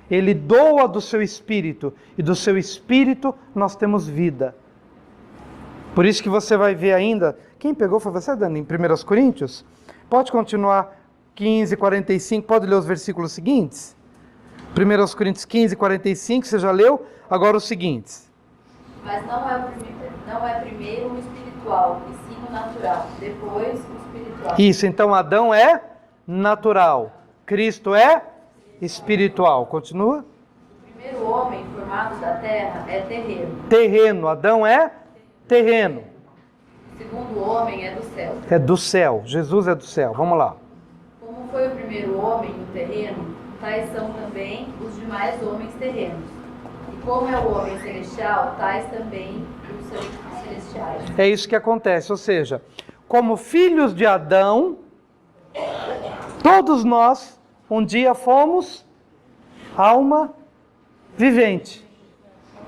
Ele doa do seu espírito, e do seu espírito nós temos vida. Por isso que você vai ver ainda, quem pegou foi você, Dani, em 1 Coríntios? Pode continuar 15, 45, pode ler os versículos seguintes? 1 Coríntios 15, 45, você já leu? Agora os seguintes. Mas não é primeiro o espiritual, e sim o natural, depois o espiritual. Isso, então Adão é natural, Cristo é espiritual. Continua. O primeiro homem formado da terra é terreno. Terreno, Adão é terreno. O segundo homem é do céu. É do céu, Jesus é do céu. Vamos lá. Como foi o primeiro homem no terreno, tais são também os demais homens terrenos. E como é o homem celestial, tais também os celestiais. É isso que acontece, ou seja, como filhos de Adão, todos nós um dia fomos alma vivente,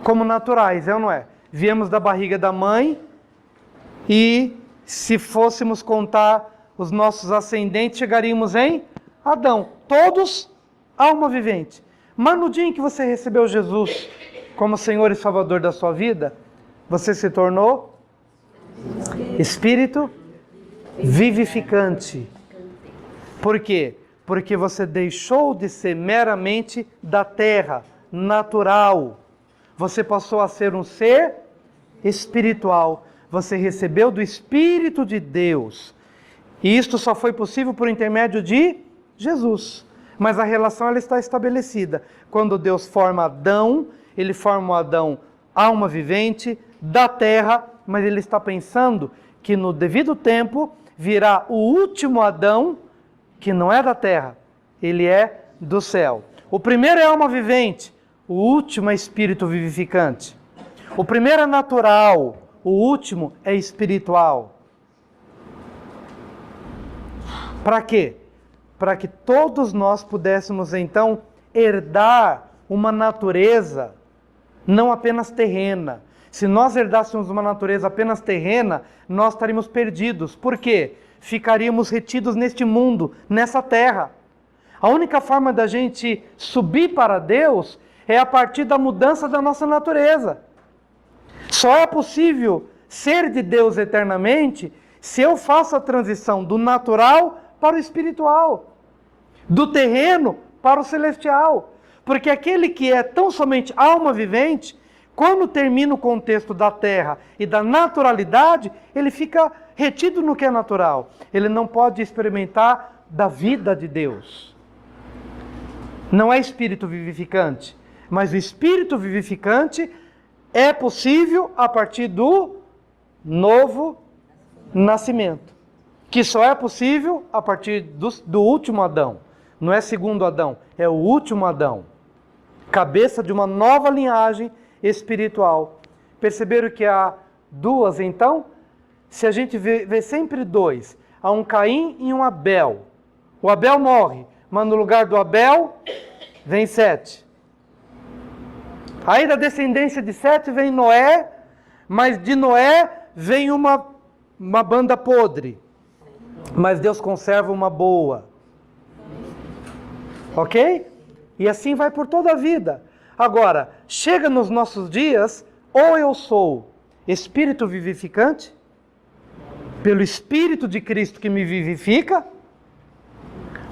como naturais, é ou não é? viemos da barriga da mãe e, se fôssemos contar os nossos ascendentes, chegaríamos em Adão. Todos alma vivente. Mas no dia em que você recebeu Jesus como Senhor e Salvador da sua vida, você se tornou espírito vivificante. Por quê? Porque você deixou de ser meramente da terra, natural. Você passou a ser um ser espiritual. Você recebeu do Espírito de Deus. E isto só foi possível por intermédio de Jesus. Mas a relação ela está estabelecida. Quando Deus forma Adão, Ele forma o Adão alma vivente, da terra, mas Ele está pensando que no devido tempo virá o último Adão, que não é da terra, ele é do céu. O primeiro é alma vivente, o último é espírito vivificante. O primeiro é natural, o último é espiritual. Para quê? Para que todos nós pudéssemos então herdar uma natureza não apenas terrena. Se nós herdássemos uma natureza apenas terrena, nós estaríamos perdidos. Por quê? Ficaríamos retidos neste mundo, nessa terra. A única forma da gente subir para Deus é a partir da mudança da nossa natureza. Só é possível ser de Deus eternamente se eu faço a transição do natural para o espiritual, do terreno para o celestial. Porque aquele que é tão somente alma vivente, quando termina o contexto da terra e da naturalidade, ele fica retido no que é natural. Ele não pode experimentar da vida de Deus. Não é espírito vivificante, mas o espírito vivificante é possível a partir do novo nascimento, que só é possível a partir do último Adão. Não é segundo Adão, é o último Adão. Cabeça de uma nova linhagem espiritual. Perceberam que há duas, então? Se a gente vê sempre dois, há um Caim e um Abel. O Abel morre, mas no lugar do Abel vem Sete. Aí da descendência de Sete vem Noé, mas de Noé vem uma banda podre. Mas Deus conserva uma boa. Ok? E assim vai por toda a vida. Agora, chega nos nossos dias, ou eu sou espírito vivificante, pelo Espírito de Cristo que me vivifica,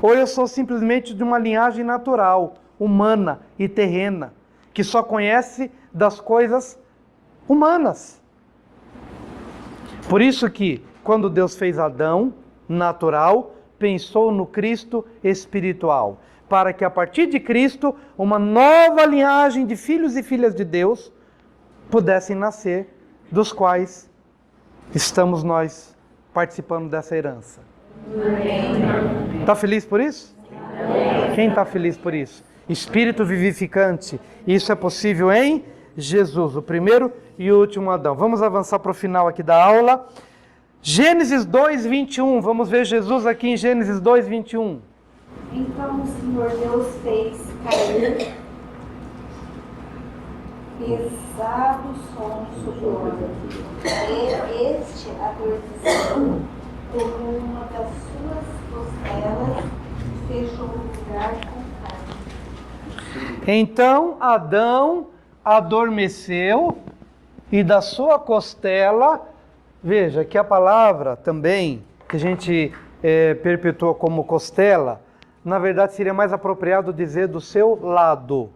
ou eu sou simplesmente de uma linhagem natural, humana e terrena, que só conhece das coisas humanas. Por isso que, quando Deus fez Adão, natural, pensou no Cristo espiritual, para que a partir de Cristo, uma nova linhagem de filhos e filhas de Deus pudessem nascer, dos quais estamos nós participando dessa herança. Está feliz por isso? Amém. Quem está feliz por isso? Espírito vivificante. Isso é possível em Jesus, o primeiro e o último Adão. Vamos avançar para o final aqui da aula. Gênesis 2, 21. Vamos ver Jesus aqui em Gênesis 2, 21. Então o Senhor Deus fez cair pesado som sobre o homem. E este adormeceu, tomou uma das suas costelas e fechou o lugar com carne. Então Adão adormeceu e da sua costela, veja que a palavra também, que a gente perpetua como costela, na verdade seria mais apropriado dizer do seu lado.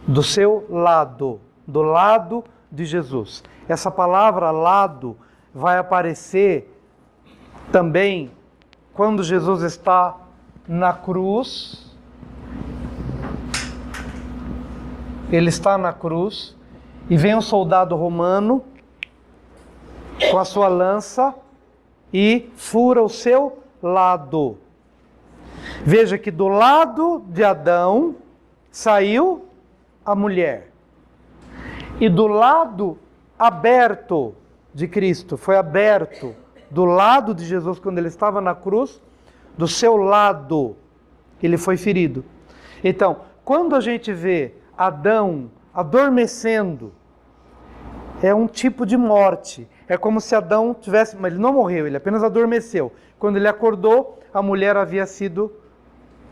Do seu lado. Do lado de Jesus. Essa palavra lado vai aparecer também quando Jesus está na cruz. Ele está na cruz e vem um soldado romano com a sua lança e fura o seu lado. Veja que do lado de Adão saiu a mulher. E do lado aberto de Cristo, foi aberto do lado de Jesus quando ele estava na cruz, do seu lado ele foi ferido. Então, quando a gente vê Adão adormecendo, é um tipo de morte. É como se Adão tivesse... Mas ele não morreu, ele apenas adormeceu. Quando ele acordou, a mulher havia sido...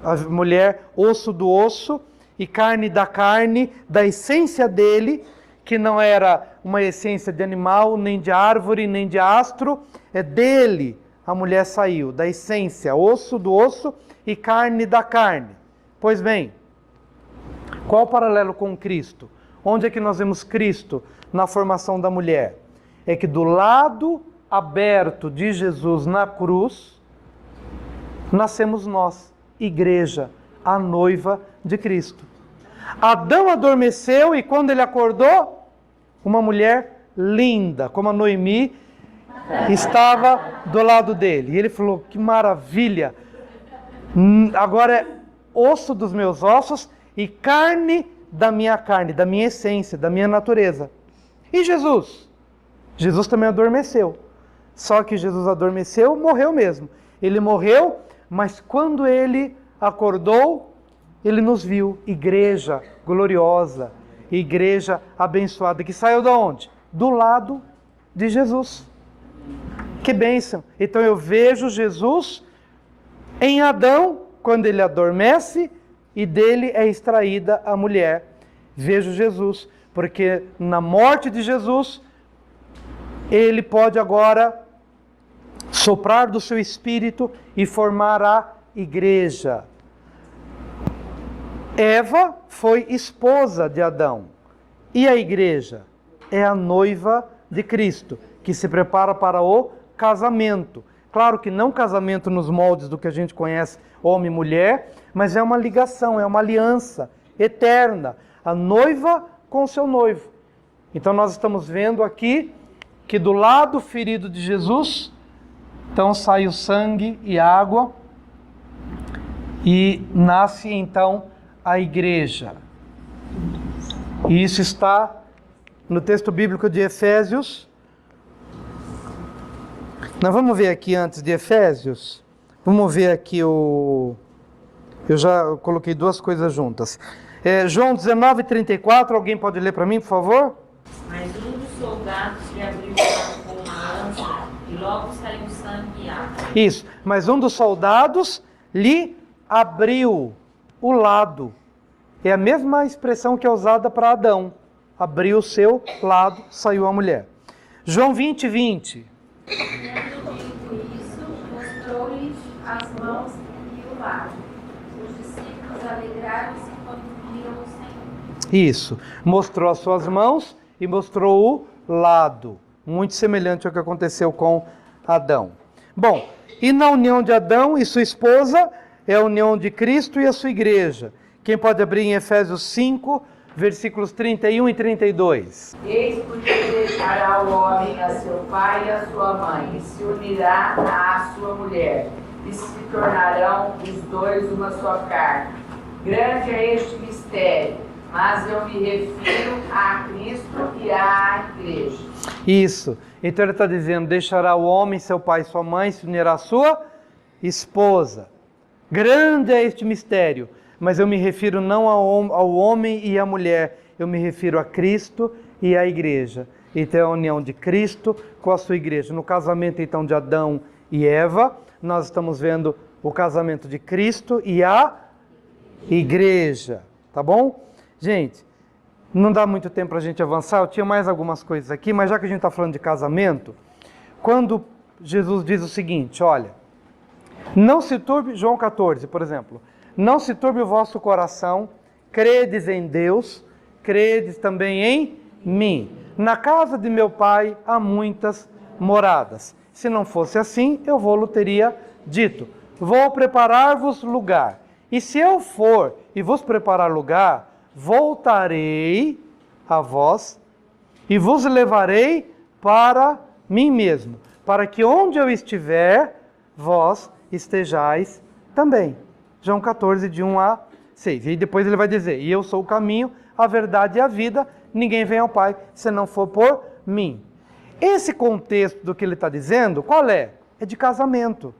A mulher, osso do osso e carne da carne, da essência dele, que não era uma essência de animal, nem de árvore, nem de astro. É dele a mulher saiu, da essência, osso do osso e carne da carne. Pois bem, qual o paralelo com Cristo? Onde é que nós vemos Cristo na formação da mulher? É que do lado aberto de Jesus na cruz, nascemos nós, igreja, a noiva de Cristo. Adão adormeceu e quando ele acordou, uma mulher linda, como a Noemi, estava do lado dele. E ele falou, que maravilha, agora é osso dos meus ossos e carne, da minha essência, da minha natureza. E Jesus? Jesus também adormeceu. Só que Jesus adormeceu, morreu mesmo. Ele morreu, mas quando ele acordou, ele nos viu. Igreja gloriosa, igreja abençoada, que saiu de onde? Do lado de Jesus. Que bênção! Então eu vejo Jesus em Adão, quando ele adormece, e dele é extraída a mulher. Vejo Jesus, porque na morte de Jesus, ele pode agora soprar do seu espírito e formar a igreja. Eva foi esposa de Adão. E a igreja é a noiva de Cristo, que se prepara para o casamento. Claro que não casamento nos moldes do que a gente conhece, homem e mulher, mas é uma ligação, é uma aliança eterna. A noiva com o seu noivo. Então nós estamos vendo aqui que do lado ferido de Jesus, então sai o sangue e água, e nasce então a igreja. E isso está no texto bíblico de Efésios. Nós vamos ver aqui antes de Efésios, vamos ver aqui eu já coloquei duas coisas juntas. João 19:34, alguém pode ler para mim, por favor? Mas um dos soldados lhe abriu o lado com uma lança, e logo saiu sangue e água. Isso, mas um dos soldados lhe abriu o lado. É a mesma expressão que é usada para Adão. Abriu o seu lado, saiu a mulher. João 20:20. Tendo dito isso, mostrou-lhes as mãos e o lado. Os discípulos alegraram-se quando viram o Senhor. Isso, mostrou as suas mãos e mostrou o lado. Muito semelhante ao que aconteceu com Adão. Bom, e na união de Adão e sua esposa, é a união de Cristo e a sua igreja. Quem pode abrir em Efésios 5, versículos 31 e 32. Eis porque deixará o homem a seu pai e a sua mãe, e se unirá à sua mulher, e se tornarão os dois uma só carne. Grande é este mistério, mas eu me refiro a Cristo e à igreja. Isso, então ele está dizendo, deixará o homem, seu pai e sua mãe, se unirá à sua esposa. Grande é este mistério, mas eu me refiro não ao homem e à mulher, eu me refiro a Cristo e à igreja. Então é a união de Cristo com a sua igreja. No casamento então de Adão e Eva, nós estamos vendo o casamento de Cristo e a igreja, tá bom? Gente, não dá muito tempo para a gente avançar, eu tinha mais algumas coisas aqui, mas já que a gente está falando de casamento, quando Jesus diz o seguinte, olha, não se turbe, João 14, por exemplo, não se turbe o vosso coração, credes em Deus, credes também em mim. Na casa de meu pai há muitas moradas. Se não fosse assim, eu vou-lhe teria dito, vou preparar-vos lugar. E se eu for e vos preparar lugar, voltarei a vós e vos levarei para mim mesmo, para que onde eu estiver, vós estejais também. João 14, de 1 a 6. E depois ele vai dizer, e eu sou o caminho, a verdade e a vida, ninguém vem ao Pai se não for por mim. Esse contexto do que ele está dizendo, qual é? É de casamento.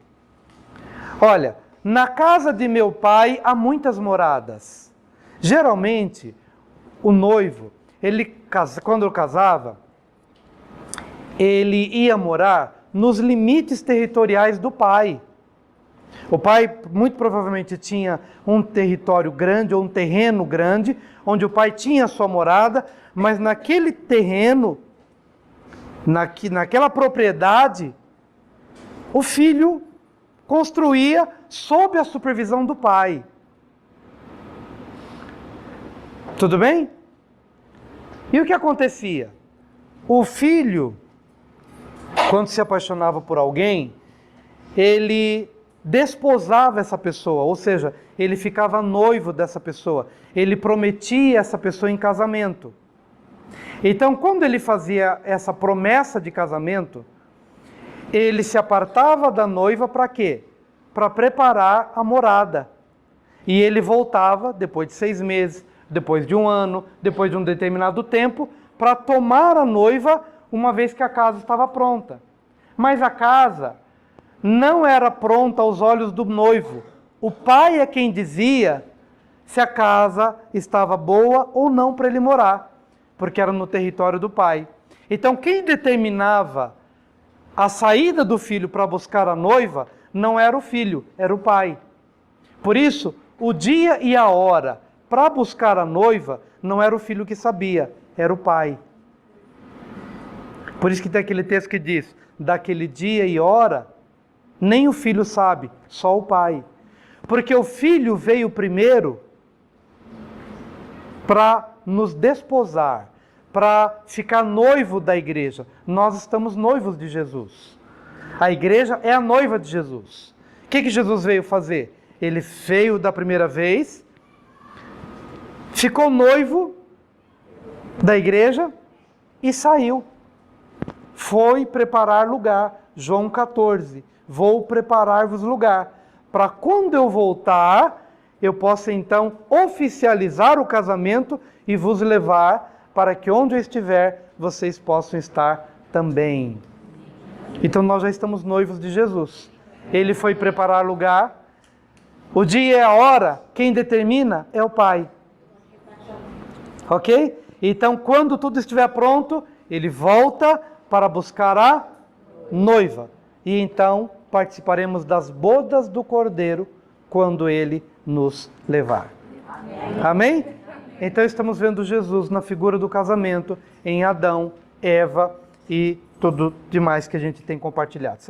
Olha, na casa de meu pai há muitas moradas. Geralmente, o noivo, quando casava, ele ia morar nos limites territoriais do pai. O pai muito provavelmente tinha um território grande ou um terreno grande, onde o pai tinha sua morada, mas naquele terreno, naquela propriedade, o filho construía sob a supervisão do pai. Tudo bem? E o que acontecia? O filho, quando se apaixonava por alguém, ele desposava essa pessoa, ou seja, ele ficava noivo dessa pessoa, ele prometia essa pessoa em casamento. Então, quando ele fazia essa promessa de casamento, ele se apartava da noiva para quê? Para preparar a morada. E ele voltava depois de 6 meses, depois de 1 ano, depois de um determinado tempo, para tomar a noiva, uma vez que a casa estava pronta. Mas a casa não era pronta aos olhos do noivo. O pai é quem dizia se a casa estava boa ou não para ele morar, porque era no território do pai. Então, quem determinava a saída do filho para buscar a noiva não era o filho, era o pai. Por isso, o dia e a hora para buscar a noiva não era o filho que sabia, era o pai. Por isso que tem aquele texto que diz: daquele dia e hora, nem o filho sabe, só o pai. Porque o filho veio primeiro para nos desposar, para ficar noivo da igreja. Nós estamos noivos de Jesus. A igreja é a noiva de Jesus. O que Jesus veio fazer? Ele veio da primeira vez, ficou noivo da igreja e saiu. Foi preparar lugar. João 14. Vou preparar-vos lugar, para quando eu voltar, eu possa então oficializar o casamento e vos levar para que onde eu estiver, vocês possam estar também. Então nós já estamos noivos de Jesus. Ele foi preparar lugar. O dia e a hora, quem determina é o Pai. Ok? Então quando tudo estiver pronto, ele volta para buscar a noiva. E então participaremos das bodas do Cordeiro quando ele nos levar. Amém? Então estamos vendo Jesus na figura do casamento em Adão, Eva e tudo demais que a gente tem compartilhado.